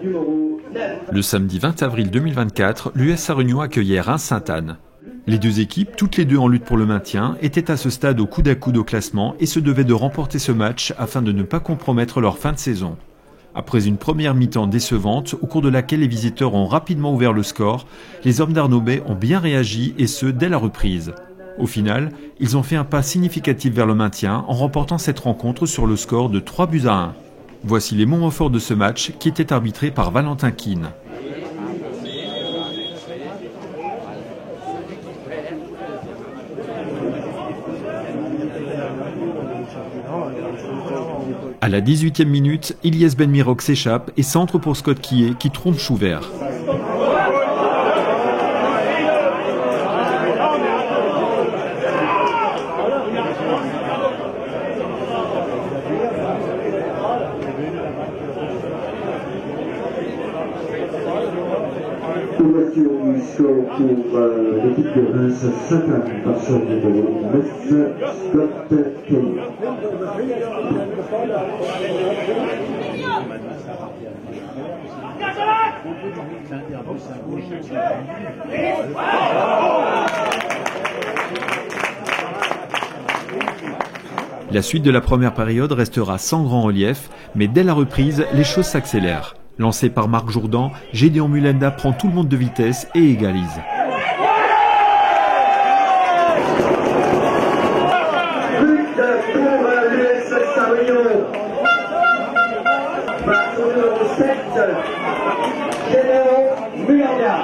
numéro 9. Le samedi 20 avril 2024, l'US Sarre-Union accueillait Reims-Sainte-Anne. Les deux équipes, toutes les deux en lutte pour le maintien, étaient à ce stade au coude à coude au classement et se devaient de remporter ce match afin de ne pas compromettre leur fin de saison. Après une première mi-temps décevante, au cours de laquelle les visiteurs ont rapidement ouvert le score, les hommes d'Arnaubet ont bien réagi et ce, dès la reprise. Au final, ils ont fait un pas significatif vers le maintien en remportant cette rencontre sur le score de 3-1. Voici les moments forts de ce match qui était arbitré par Valentin Keane. À la 18e minute, Ilyes Benmirok s'échappe et centre pour Scott Quillet qui trompe Chouvert. Ouverture du score pour l'équipe de Reims-Sainte-Anne par son numéro 9, Scott Kelly. La suite de la première période restera sans grand relief, mais dès la reprise, les choses s'accélèrent. Lancé par Marc Jourdan, Gédéon Mulenda prend tout le monde de vitesse et égalise. But pour l'US Sarre-Union. Par son numéro 7, Gédéon Mulenda.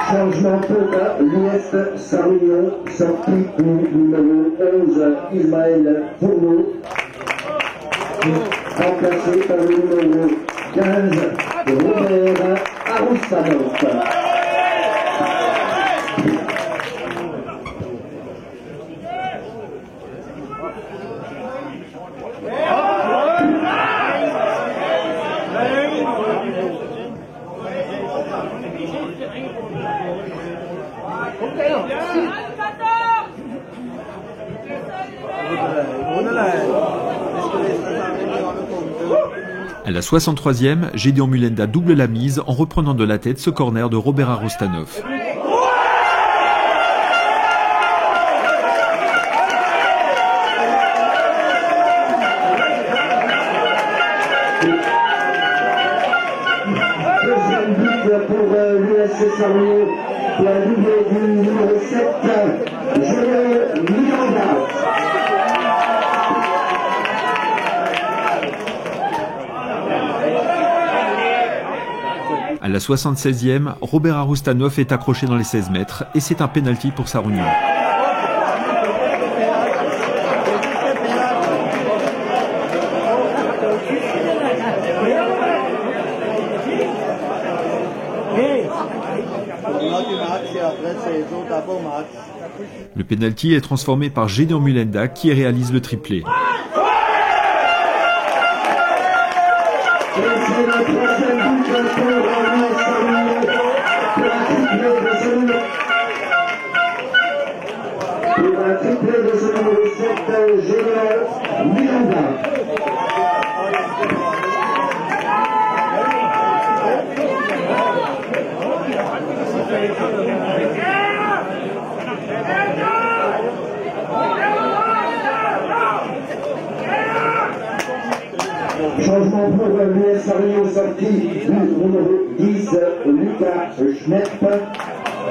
Changement pour l'US Sarre-Union, sortie du numéro 11, Ismaël Fourneau, remplacé par le numéro 15, Robert Arustanoff. À la 63e, Gédéon Mulenda double la mise en reprenant de la tête ce corner de Robert Arustanoff. Deuxième but pour l'US Sarre-Union, la doublée du numéro 7, Gédéon Mulenda. À la 76e, Robert Arustanoff est accroché dans les 16 mètres et c'est un pénalty pour Sarre-Union. Le pénalty est transformé par Gédéon Mulenda qui réalise le triplé. C'est le troisième but pour l'US Sarre-Union, pour un triplé de ce numéro 7, Gédéon Mulenda. Changement pour l'US Sarre-Union, sortie du numéro 10, Lucas Schnepp,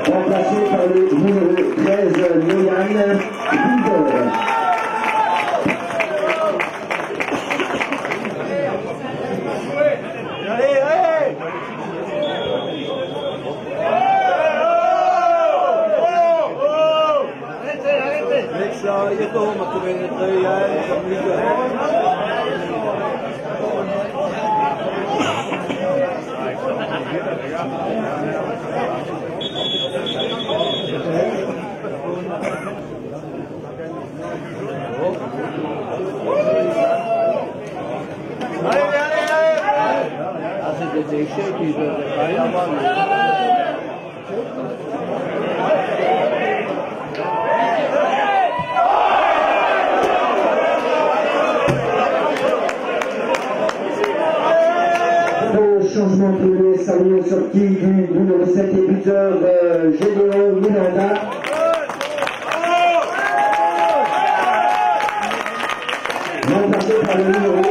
remplacé par le numéro 13, Noyan Binder. Changement pour l'US Arugno, sortie du numéro 7 et buteur Gédéon Miranda. Remplacé par le numéro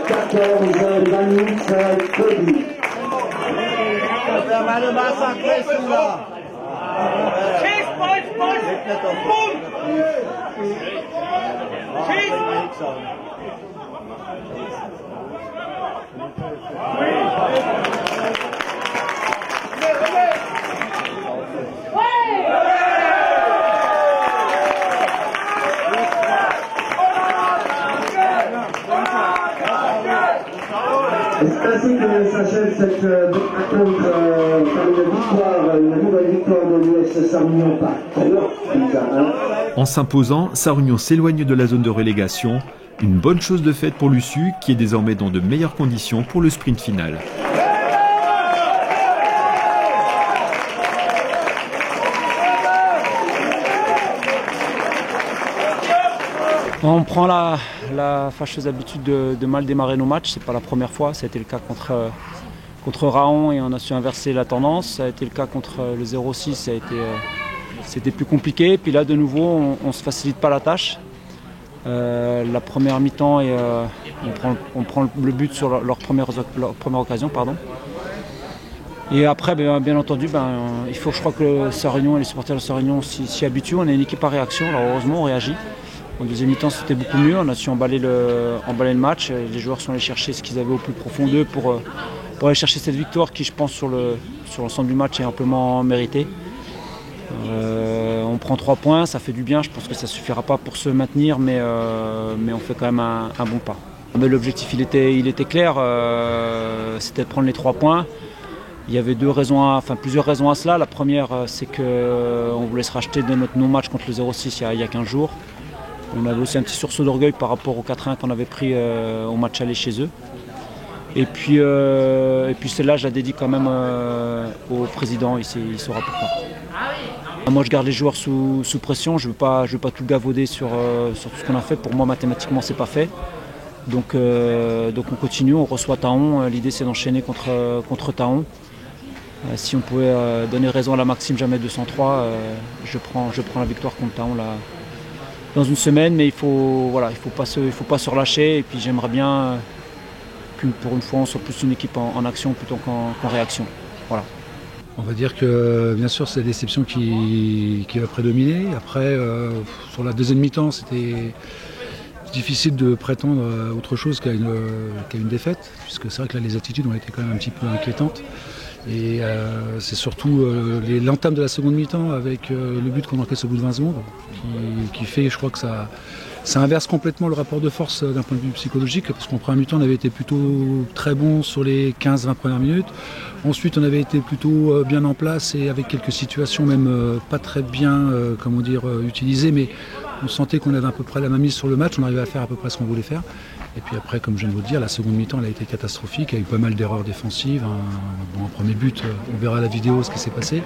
14 Manix Cody. C'est ainsi que s'achève cette rencontre par une nouvelle victoire de l'US Sarre-Union par 3-1. En s'imposant, Sarre-Union s'éloigne de la zone de relégation. Une bonne chose de faite pour l'USU qui est désormais dans de meilleures conditions pour le sprint final. On prend la fâcheuse habitude de mal démarrer nos matchs. C'est pas la première fois. Ça a été le cas contre Raon et on a su inverser la tendance. Ça a été le cas contre le 0-6. C'était plus compliqué. Puis là, de nouveau, on se facilite pas la tâche. La première mi-temps et on prend le but sur leur première occasion. Et après, bien entendu, il faut, je crois que Sarre-Union et les supporters de Sarre-Union s'y habituent. On est une équipe à réaction. Alors heureusement, on réagit. En deuxième mi-temps, c'était beaucoup mieux. On a su emballer le match. Les joueurs sont allés chercher ce qu'ils avaient au plus profond d'eux pour aller chercher cette victoire qui, je pense, sur l'ensemble du match est amplement méritée. On prend 3 points, ça fait du bien. Je pense que ça ne suffira pas pour se maintenir, mais on fait quand même un bon pas. Mais l'objectif, il était clair. C'était de prendre les 3 points. Il y avait plusieurs raisons à cela. La première, c'est qu'on voulait se racheter de notre non-match contre le 0-6 il y a 15 jours. On avait aussi un petit sursaut d'orgueil par rapport au 4-1 qu'on avait pris au match aller chez eux. Et puis celle-là, je la dédie quand même au président, il saura pourquoi. Moi, je garde les joueurs sous pression, je veux pas tout gavauder sur tout ce qu'on a fait. Pour moi, mathématiquement, c'est pas fait. Donc on continue, on reçoit Taon. L'idée, c'est d'enchaîner contre Taon. Si on pouvait donner raison à la maxime jamais 203, je prends la victoire contre Taon là. Dans une semaine, mais il faut pas se relâcher. Et puis j'aimerais bien que pour une fois on soit plus une équipe en action plutôt qu'en réaction. Voilà. On va dire que bien sûr c'est la déception qui va prédominer. Après, sur la deuxième mi-temps, c'était difficile de prétendre à autre chose qu'à une défaite, puisque c'est vrai que là les attitudes ont été quand même un petit peu inquiétantes. Et c'est surtout l'entame de la seconde mi-temps avec le but qu'on encaisse au bout de 20 secondes qui fait, je crois que ça inverse complètement le rapport de force d'un point de vue psychologique, parce qu'en première mi-temps on avait été plutôt très bon sur les 15-20 premières minutes. Ensuite on avait été plutôt bien en place et avec quelques situations même pas très bien utilisées, mais on sentait qu'on avait à peu près la main mise sur le match, on arrivait à faire à peu près ce qu'on voulait faire. Et puis après, comme je viens de vous le dire, la seconde mi-temps elle a été catastrophique, il y a eu pas mal d'erreurs défensives. Un premier but, on verra à la vidéo ce qui s'est passé.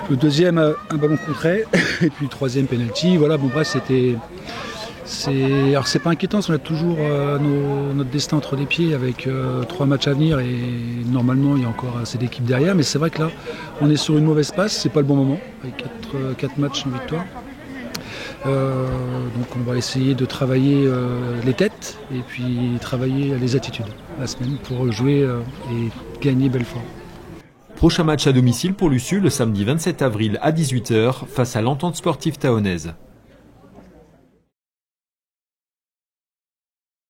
Le deuxième, un ballon contré, et puis le troisième, penalty. Voilà, bon bref, alors c'est pas inquiétant, on a toujours notre destin entre les pieds avec 3 matchs à venir et normalement il y a encore assez d'équipes derrière. Mais c'est vrai que là, on est sur une mauvaise passe, c'est pas le bon moment, avec 4 matchs sans victoire. Donc on va essayer de travailler les têtes et puis travailler les attitudes la semaine pour jouer et gagner Belfort. Prochain match à domicile pour l'USU le samedi 27 avril à 18h face à l'Entente sportive taonnaise.